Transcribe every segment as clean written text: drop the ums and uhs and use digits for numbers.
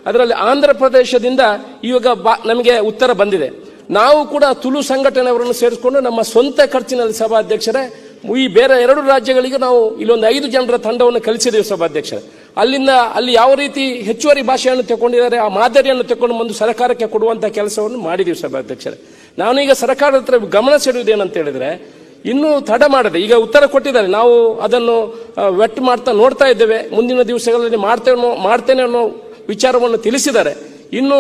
ಅದರಲ್ಲಿ ಆಂಧ್ರ ಪ್ರದೇಶದಿಂದ ಇವಾಗ ನಮಗೆ ಉತ್ತರ ಬಂದಿದೆ. ನಾವು ಕೂಡ ತುಳು ಸಂಘಟನೆಯವರನ್ನು ಸೇರಿಸಿಕೊಂಡು ನಮ್ಮ ಸ್ವಂತ ಖರ್ಚಿನಲ್ಲಿ ಸಭಾಧ್ಯಕ್ಷರೇ ಈ ಬೇರೆ 2 ರಾಜ್ಯಗಳಿಗೆ ನಾವು ಇಲ್ಲೊಂದು 5 ಜನರ ತಂಡವನ್ನು ಕಳಿಸಿದ್ದೇವೆ ಸಭಾಧ್ಯಕ್ಷರೇ. ಅಲ್ಲಿ ಯಾವ ರೀತಿ ಹೆಚ್ಚುವರಿ ಭಾಷೆಯನ್ನು ತಗೊಂಡಿದ್ದಾರೆ ಆ ಮಾದರಿಯನ್ನು ತಗೊಂಡು ಬಂದು ಸರ್ಕಾರಕ್ಕೆ ಕೊಡುವಂತ ಕೆಲಸವನ್ನು ಮಾಡಿದೀವಿ ಸಭಾಧ್ಯಕ್ಷರೇ. ನಾನೀಗ ಸರ್ಕಾರದ ಹತ್ರ ಗಮನ ಸೆಳೆಯುವುದೇನಂತ ಹೇಳಿದ್ರೆ, ಇನ್ನೂ ತಡ ಮಾಡದೆ ಈಗ ಉತ್ತರ ಕೊಟ್ಟಿದ್ದಾರೆ, ನಾವು ಅದನ್ನು ವೆಟ್ ಮಾಡ್ತಾ ನೋಡ್ತಾ ಇದ್ದೇವೆ, ಮುಂದಿನ ದಿವಸಗಳಲ್ಲಿ ಮಾಡ್ತೇನೆ ಅನ್ನೋ ವಿಚಾರವನ್ನು ತಿಳಿಸಿದ್ದಾರೆ. ಇನ್ನು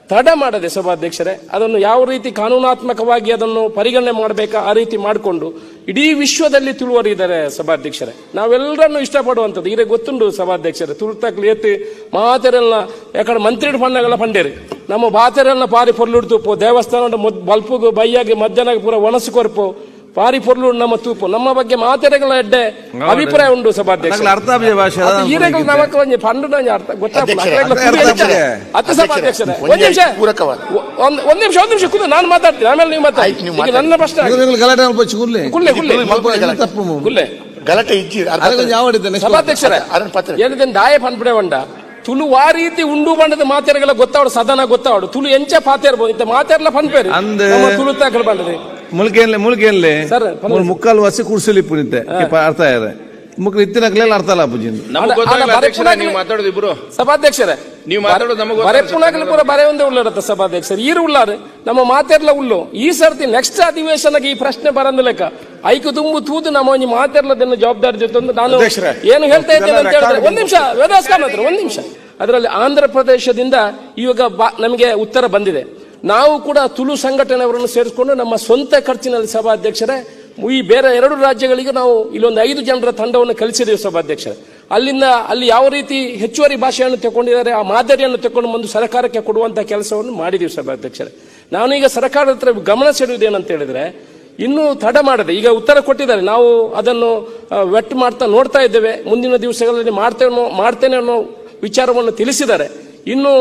ತಡ ಮಾಡದೆ ಸಭಾಧ್ಯಕ್ಷರೇ ಅದನ್ನು ಯಾವ ರೀತಿ ಕಾನೂನಾತ್ಮಕವಾಗಿ ಅದನ್ನು ಪರಿಗಣನೆ ಮಾಡಬೇಕಾ ಆ ರೀತಿ ಮಾಡಿಕೊಂಡು ಇಡೀ ವಿಶ್ವದಲ್ಲಿ ತುಳುವರಿದ್ದಾರೆ ಸಭಾಧ್ಯಕ್ಷರೇ. ನಾವೆಲ್ಲರನ್ನು ಇಷ್ಟಪಡುವಂಥದ್ದು ಈಗ ಗೊತ್ತುಂಟು ಸಭಾಧ್ಯಕ್ಷರೇ, ತುಳುತಕ್ಲು ಏತ್ ಮಾತೆರೆಲ್ಲ ಯಾಕಡೆ ಮಂತ್ರಿ ಪಣ್ಣಗಳ ಪಂಡೇರಿ ನಮ್ಮ ಬಾತೆರೆಲ್ಲ ಪಾರಿ ಪೊರ್ಲುಡ್ತುಪ್ಪು ದೇವಸ್ಥಾನ ಬಲ್ಪುಗು ಬೈಯಾಗಿ ಮಧ್ಯಾಹ್ನ ಪೂರ ಒಣಸು ಕೊರ್ಪು ಪಾರಿ ಪೊರ್ಲು ನಮ್ಮ ತೂಪು ನಮ್ಮ ಬಗ್ಗೆ ಮಾತೆರೆಗಳ ಎಡ್ಡೆ ಅಭಿಪ್ರಾಯ ಉಂಟು ಸಭಾಧ್ಯಕ್ಷ. ಒಂದ್ ನಿಮಿಷ ಕೂತು ನಾನು ಮಾತಾಡ್ತೀನಿ, ಆಮೇಲೆ ನೀವು ಮಾತಾಡಿ. ನನ್ನ ಪ್ರಶ್ನೆ ಸಭಾಧ್ಯಕ್ಷರೇ ಏನಿದೆ ದಾಯ ಪನ್ಪಡೆ ಬಂಡ ತುಳು ಆ ರೀತಿ ಉಂಡು ಬಂಡದ ಮಾತೆರೆಗಳ ಗೊತ್ತಾವಡು ಸದನ ಗೊತ್ತಾವಡು ತುಳು ಎಂಚ ಪಾತೇರ್ಬೋದು ಇಂತ ಮಾತೆರ್ಲ ಪನ್ಪೇರಿ ತುಳು ತಾಕಲು ಬಂಡದೆ ಮುಲ್ಕೇನ್ಲೆ ಮುಕ್ಕಾಲು ವರ್ಷ ಕುರ್ಸಲಿ ಪುನಿತೆ ಅರ್ಥ ಇದೆ ಮುಕ್ಳು ಇತ್ತಿನಕ್ಲೆಲ್ಲ ಅರ್ಥ ಅಲ್ಲ ಪೂಜಿಂದು ಮಾತಾಡೋದು ಇಬ್ರು ಸಭಾಧ್ಯಕ್ಷರೇ ನೀವು ಮಾತಾಡೋದು ಬರೆಪುಣಾಗಲು ಪೂರ ಬರೆ ಒಂದೇ ಉಳ್ಳಾರತ್ತ ಸಭಾಧ್ಯಕ್ಷರು ಈರು ಉಳ್ಳಾರು ನಮ್ಮ ಮಾತೆರ್ಲ ಉಳ್ಳು ಈ ಸರ್ತಿ ನೆಕ್ಸ್ಟ್ ಅಧಿವೇಶನಕ್ಕೆ ಈ ಪ್ರಶ್ನೆ ಬರಂದ ಲೆಕ್ಕ ಐಕು ತುಂಬು ತೂದು ನಮ್ಮ ಒಂಜಿ ಮಾತೆರ್ಲದನ್ನು ಜವಾಬ್ದಾರಿ ಜೊತೆ ನಾನು ಏನು ಹೇಳ್ತಾ ಇದ್ದೇನೆ ಅಂತ ಹೇಳಿದ್ರೆ ಒಂದ್ ನಿಮಿಷ ವೇದಾಸ್ಕಾರ ಒಂದ್ ನಿಮಿಷ. ಅದರಲ್ಲಿ ಆಂಧ್ರ ಪ್ರದೇಶದಿಂದ ಇವಾಗ ನಮಗೆ ಉತ್ತರ ಬಂದಿದೆ. ನಾವು ಕೂಡ ತುಳು ಸಂಘಟನೆಯವರನ್ನು ಸೇರಿಸಿಕೊಂಡು ನಮ್ಮ ಸ್ವಂತ ಖರ್ಚಿನಲ್ಲಿ ಸಭಾಧ್ಯಕ್ಷರೇ ಈ ಬೇರೆ 2 ರಾಜ್ಯಗಳಿಗೆ ನಾವು ಇಲ್ಲೊಂದು 5 ಜನರ ತಂಡವನ್ನು ಕಳಿಸಿದ್ದೇವೆ ಸಭಾಧ್ಯಕ್ಷರೇ. ಅಲ್ಲಿ ಯಾವ ರೀತಿ ಹೆಚ್ಚುವರಿ ಭಾಷೆಯನ್ನು ತಗೊಂಡಿದ್ದಾರೆ ಆ ಮಾದರಿಯನ್ನು ತಗೊಂಡು ಬಂದು ಸರ್ಕಾರಕ್ಕೆ ಕೊಡುವಂತ ಕೆಲಸವನ್ನು ಮಾಡಿದೀವಿ ಸಭಾಧ್ಯಕ್ಷರೇ. ನಾನೀಗ ಸರ್ಕಾರದ ಹತ್ರ ಗಮನ ಸೆಳೆಯುವುದೇನಂತ ಹೇಳಿದ್ರೆ, ಇನ್ನೂ ತಡ ಮಾಡದೆ ಈಗ ಉತ್ತರ ಕೊಟ್ಟಿದ್ದಾರೆ, ನಾವು ಅದನ್ನು ವೆಟ್ ಮಾಡ್ತಾ ನೋಡ್ತಾ ಇದ್ದೇವೆ, ಮುಂದಿನ ದಿವಸಗಳಲ್ಲಿ ಮಾಡ್ತೇನೆ ಅನ್ನೋ ವಿಚಾರವನ್ನು ತಿಳಿಸಿದ್ದಾರೆ. ಇನ್ನು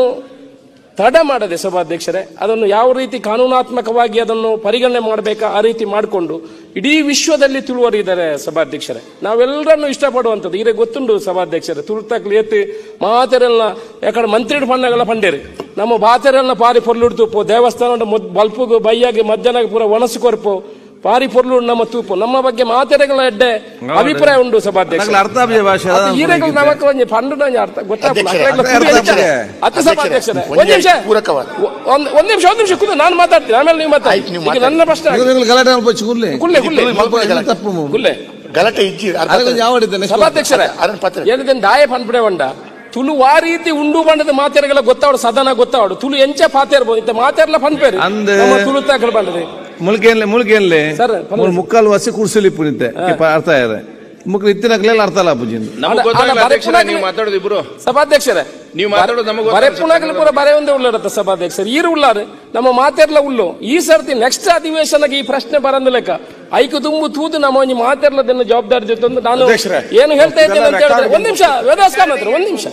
ತಡ ಮಾಡದೆ ಸಭಾಧ್ಯಕ್ಷರೇ ಅದನ್ನು ಯಾವ ರೀತಿ ಕಾನೂನಾತ್ಮಕವಾಗಿ ಅದನ್ನು ಪರಿಗಣನೆ ಮಾಡಬೇಕಾ ಆ ರೀತಿ ಮಾಡಿಕೊಂಡು ಇಡೀ ವಿಶ್ವದಲ್ಲಿ ತುಳುವರಿದ್ದಾರೆ ಸಭಾಧ್ಯಕ್ಷರೇ. ನಾವೆಲ್ಲರನ್ನು ಇಷ್ಟಪಡುವಂಥದ್ದು ಈಗ ಗೊತ್ತುಂಟು ಸಭಾಧ್ಯಕ್ಷರೇ, ತುಳುತಕ್ಲು ಏತ್ ಮಾತೆರೆಲ್ಲ ಯಾಕಡೆ ಮಂತ್ರಿ ಪಣ್ಣಗಳ ಪಂಡೇರಿ ನಮ್ಮ ಬಾತೆರೆಲ್ಲ ಪಾರಿ ಪೊರ್ಲುಡ್ತುಪ್ಪು ದೇವಸ್ಥಾನ ಬಲ್ಪುಗು ಬೈಯಾಗಿ ಮಧ್ಯಾಹ್ನ ಪೂರ ಒಣಸು ಕೊರ್ಪು ಪಾರಿ ಪೊರ್ಲು ನಮ್ಮ ತೂಪು ನಮ್ಮ ಬಗ್ಗೆ ಮಾತೆರೆಗಳ ಎಡ್ಡೆ ಅಭಿಪ್ರಾಯ ಉಂಟು ಸಭಾಧ್ಯಕ್ಷ. ಸಭಾಧ್ಯಕ್ಷರೇ ಒಂದ್ ನಿಮಿಷ ಕೂತು ನಾನು ಮಾತಾಡ್ತೀನಿ, ಆಮೇಲೆ ನೀವು ಮಾತಾಡಿ. ನನ್ನ ಪ್ರಶ್ನೆ ಸಭಾಧ್ಯಕ್ಷರೇ ಏನಿದೆ ದಾಯ ಪನ್ಪಡೆ ಬಂಡ ತುಳು ಆ ರೀತಿ ಉಂಡು ಬಂಡದ ಮಾತೆರೆಗಳ ಗೊತ್ತಾವಡು ಸದನ ಗೊತ್ತಾವಡು ತುಳು ಎಂಚ ಪಾತೇರ್ಬೋದು ಇಂತ ಮಾತೆರ್ಲ ಪನ್ಪೇರಿ ತುಳು ತಾಕಲು ಬಂಡದೆ ಮುಲ್ಕೇನ್ಲೆ ಮುಕ್ಕಾಲು ವರ್ಷ ಕುರ್ಸಲಿ ಪುನಿತೆ ಅರ್ಥ ಇದೆ ಮುಕ್ಳು ಇತ್ತಿನಕ್ಲೆಲ್ಲ ಅರ್ಥ ಅಲ್ಲ ಪೂಜಿಂದು ಮಾತಾಡೋದು ಇಬ್ರು ಸಭಾಧ್ಯಕ್ಷರೇ ನೀವು ಮಾತಾಡೋದು ಬರೆಪುಣಾಗಲು ಪೂರ ಬರೆ ಒಂದೇ ಉಳ್ಳಾರತ್ತ ಸಭಾಧ್ಯಕ್ಷರು ಈರು ಉಳ್ಳಾರು ನಮ್ಮ ಮಾತೆರ್ಲ ಉಳ್ಳು ಈ ಸರ್ತಿ ನೆಕ್ಸ್ಟ್ ಅಧಿವೇಶನಕ್ಕೆ ಈ ಪ್ರಶ್ನೆ ಬರಂದ ಲೆಕ್ಕ ಐಕು ತುಂಬು ತೂದು ನಮ್ಮ ಒಂಜಿ ಮಾತೆರ್ಲದನ್ನು ಜವಾಬ್ದಾರಿ ಜೊತೆ ನಾನು ಏನು ಹೇಳ್ತಾ ಇದ್ದೇನೆ ಅಂತ ಹೇಳಿದ್ರೆ ಒಂದ್ ನಿಮಿಷ ವೇದಾಸ್ಕಾರ ಒಂದ್ ನಿಮಿಷ.